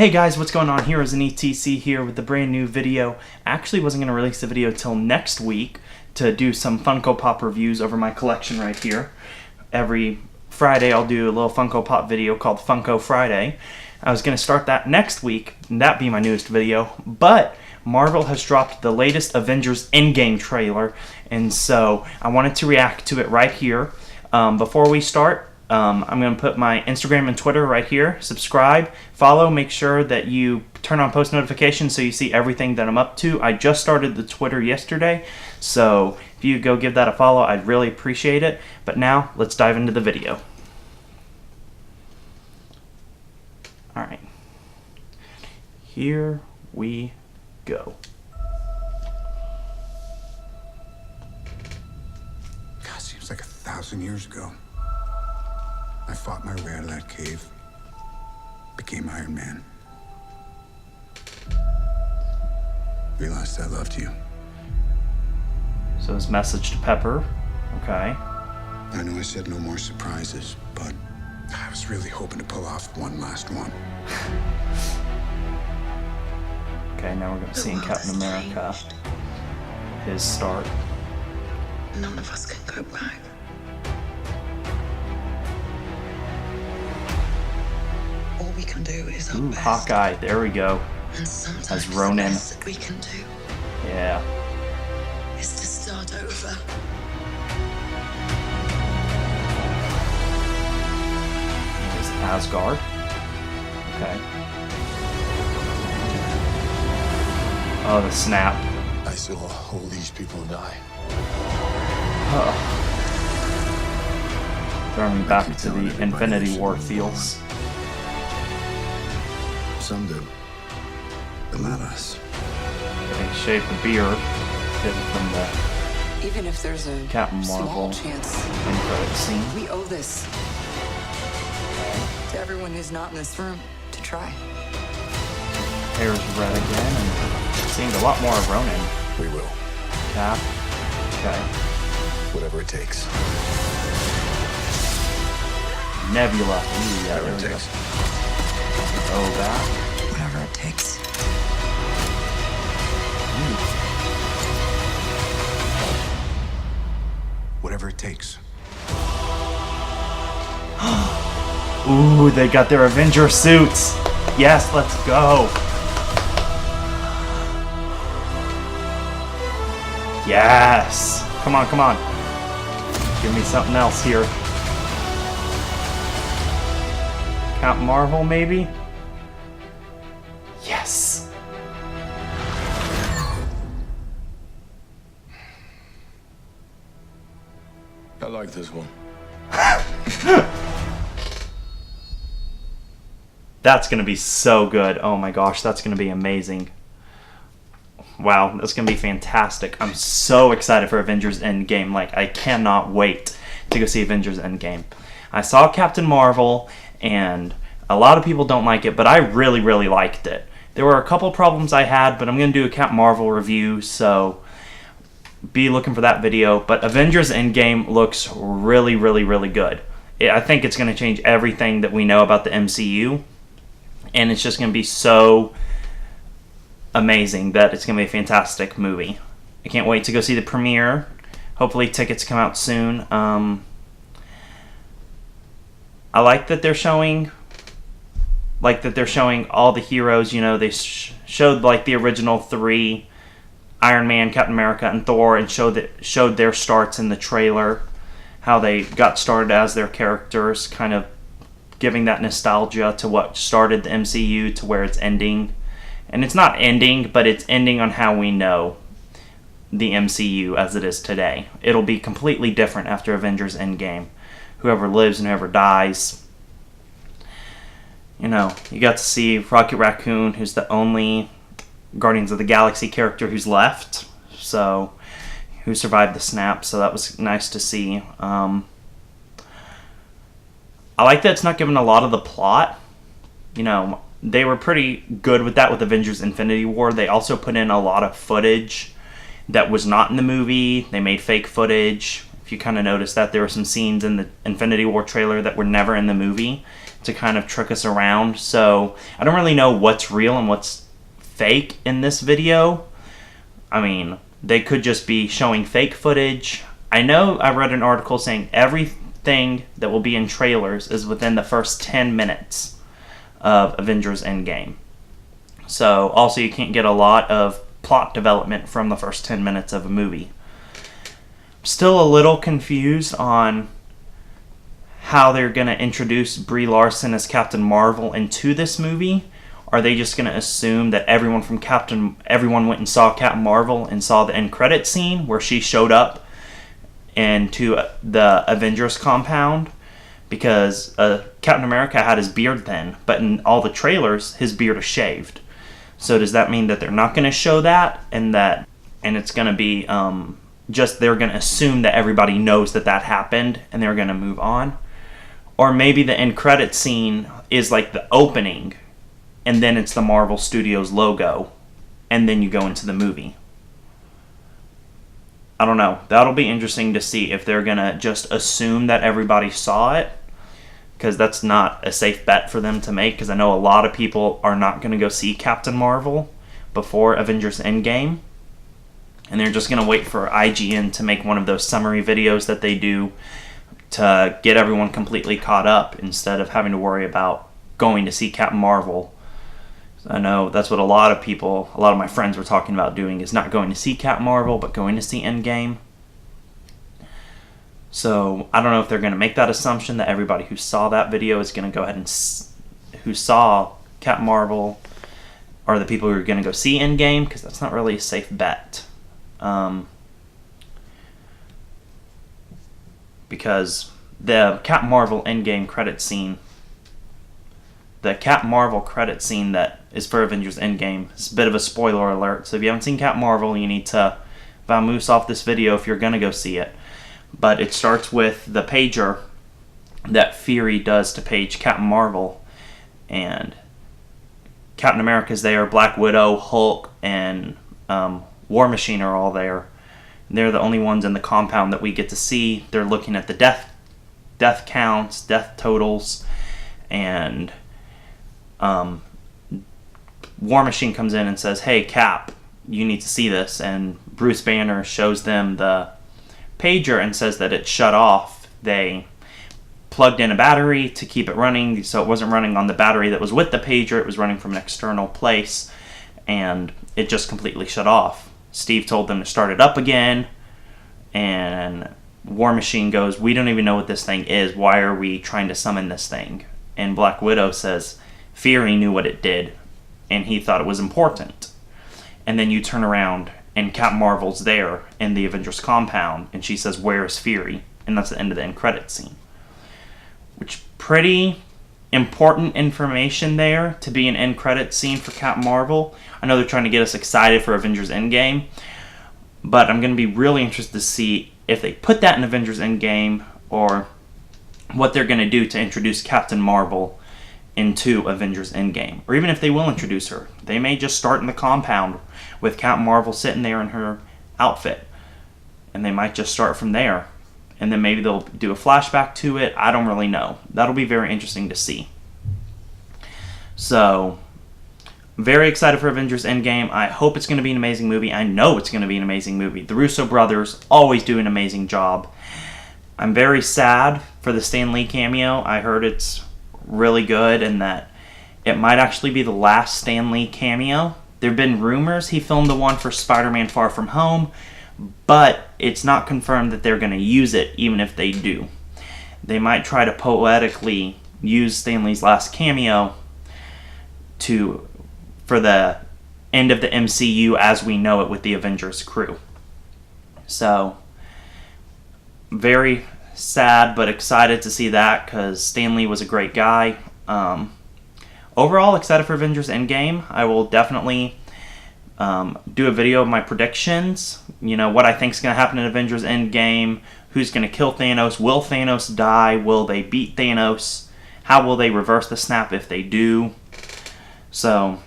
Hey guys, what's going on? Here is an ETC here with a brand new video. I actually wasn't going to release the video till next week to do some Funko Pop reviews over my collection right here. Every Friday I'll do a little Funko Pop video called Funko Friday. I was going to start that next week, and that be my newest video, but Marvel has dropped the latest Avengers Endgame trailer, and so I wanted to react to it right here. Before we start, I'm going to put my Instagram and Twitter right here. Subscribe, follow, make sure that you turn on post notifications so you see everything that I'm up to. I just started the Twitter yesterday, so if you go give that a follow, I'd really appreciate it. But now, let's dive into the video. Alright. Here we go. God, seems like 1,000 years ago. I fought my way out of that cave, became Iron Man. Realized I loved you. So his message to Pepper. Okay. I know I said no more surprises, but I was really hoping to pull off one last one. Okay, now we're going to see in Captain America his start. None of us can go back. All we can do is our best. Hawkeye, there we go. And sometimes As Ronin. the best that we can do Yeah. is to start over. Here's Asgard. Okay. Oh, the snap. I saw all these people die. Throwing me back to the Infinity War feels. Some do, but not us. They shave the beard, hidden from the Even if there's a Captain small Marvel chance, end credit scene. we owe this to everyone who's not in this room to try. Hair's red again, and seeing a lot more of Ronin. We will. Cap. Okay. Whatever it takes. Nebula. Ooh, yeah, there we go. Oh, that. Whatever it takes. Whatever it takes. Ooh, they got their Avenger suits. Yes, let's go. Yes. Come on, come on. Give me something else here. Captain Marvel, maybe? Yes. I like this one. That's going to be so good. Oh my gosh, that's going to be amazing. Wow, that's going to be fantastic. I'm so excited for Avengers Endgame. Like, I cannot wait to go see Avengers Endgame. I saw Captain Marvel, and a lot of people don't like it, but I really, really liked it. There were a couple problems I had, but I'm going to do a Captain Marvel review, so be looking for that video. But Avengers Endgame looks really, really, really good. I think it's going to change everything that we know about the MCU, and it's just going to be so amazing that it's going to be a fantastic movie. I can't wait to go see the premiere. Hopefully tickets come out soon. I like that they're showing all the heroes. You know, they showed like the original three, Iron Man, Captain America, and Thor, and showed their starts in the trailer, how they got started as their characters, kind of giving that nostalgia to what started the MCU to where it's ending. And it's not ending, but it's ending on how we know the MCU as it is today. It'll be completely different after Avengers Endgame. Whoever lives and whoever dies. You know, you got to see Rocket Raccoon, who's the only Guardians of the Galaxy character who's left. So, who survived the snap, so that was nice to see. I like that it's not given a lot of the plot. You know, they were pretty good with that with Avengers Infinity War. They also put in a lot of footage that was not in the movie. They made fake footage. If you kind of noticed that, there were some scenes in the Infinity War trailer that were never in the movie. to kind of trick us around. So I don't really know what's real and what's fake in this video. I mean, they could just be showing fake footage. I know I read an article saying everything that will be in trailers is within the first 10 minutes of Avengers Endgame. So also you can't get a lot of plot development from the first 10 minutes of a movie. Still a little confused on how they're going to introduce Brie Larson as Captain Marvel into this movie. Are they just going to assume that everyone went and saw Captain Marvel and saw the end credit scene where she showed up into the Avengers compound? Because Captain America had his beard then, but in all the trailers, his beard is shaved. So does that mean that they're not going to show that, and it's going to be just they're going to assume that everybody knows that happened and they're going to move on? Or maybe the end credit scene is like the opening, and then it's the Marvel Studios logo, and then you go into the movie. I don't know. That'll be interesting to see if they're going to just assume that everybody saw it, because that's not a safe bet for them to make, because I know a lot of people are not going to go see Captain Marvel before Avengers Endgame, and they're just going to wait for IGN to make one of those summary videos that they do to get everyone completely caught up instead of having to worry about going to see Captain Marvel. I know that's what a lot of my friends were talking about doing, is not going to see Captain Marvel, but going to see Endgame. So I don't know if they're going to make that assumption that everybody who saw that video is going to go ahead and who saw Captain Marvel are the people who are going to go see Endgame, because that's not really a safe bet. Because the Captain Marvel Endgame credit scene, the Captain Marvel credit scene that is for Avengers Endgame, is a bit of a spoiler alert. So if you haven't seen Captain Marvel, you need to vamoose off this video if you're going to go see it. But it starts with the pager that Fury does to page Captain Marvel, and Captain America's there, Black Widow, Hulk, and War Machine are all there. They're the only ones in the compound that we get to see. They're looking at the death counts, death totals, and War Machine comes in and says, "Hey, Cap, you need to see this." And Bruce Banner shows them the pager and says that it's shut off. They plugged in a battery to keep it running, so it wasn't running on the battery that was with the pager. It was running from an external place, and it just completely shut off. Steve told them to start it up again, and War Machine goes, "We don't even know what this thing is. Why are we trying to summon this thing?" And Black Widow says, "Fury knew what it did, and he thought it was important." And then you turn around, and Captain Marvel's there in the Avengers compound, and she says, "Where's Fury?" And that's the end of the end credit scene. Which, pretty important information there to be an end credit scene for Captain Marvel. I know they're trying to get us excited for Avengers Endgame, but I'm going to be really interested to see if they put that in Avengers Endgame, or what they're going to do to introduce Captain Marvel into Avengers Endgame. Or even if they will introduce her. They may just start in the compound with Captain Marvel sitting there in her outfit, and they might just start from there. And then maybe they'll do a flashback to it. I don't really know. That'll be very interesting to see. So, very excited for Avengers Endgame. I hope it's going to be an amazing movie. I know it's going to be an amazing movie. The Russo brothers always do an amazing job. I'm very sad for the Stan Lee cameo. I heard it's really good, and that it might actually be the last Stan Lee cameo. There have been rumors he filmed the one for Spider-Man Far From Home, but it's not confirmed that they're going to use it, even if they do. They might try to poetically use Stan Lee's last cameo for the end of the MCU as we know it with the Avengers crew. So, very sad but excited to see that, because Stan Lee was a great guy. Overall, excited for Avengers Endgame. I will definitely do a video of my predictions. You know, what I think is going to happen in Avengers Endgame. Who's going to kill Thanos? Will Thanos die? Will they beat Thanos? How will they reverse the snap if they do? So,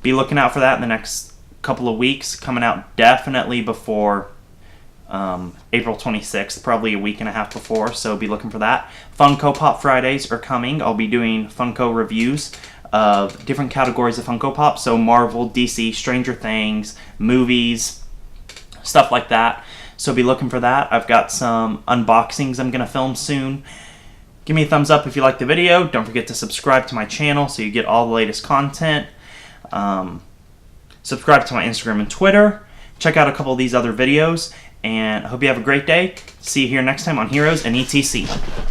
be looking out for that in the next couple of weeks. Coming out definitely before April 26th, probably a week and a half before, so be looking for that. Funko Pop Fridays are coming. I'll be doing Funko reviews of different categories of Funko Pop, so Marvel, DC, Stranger Things, movies, stuff like that. So be looking for that. I've got some unboxings I'm going to film soon. Give me a thumbs up if you like the video. Don't forget to subscribe to my channel so you get all the latest content. Subscribe to my Instagram and Twitter. Check out a couple of these other videos. And I hope you have a great day. See you here next time on Heroes and ETC.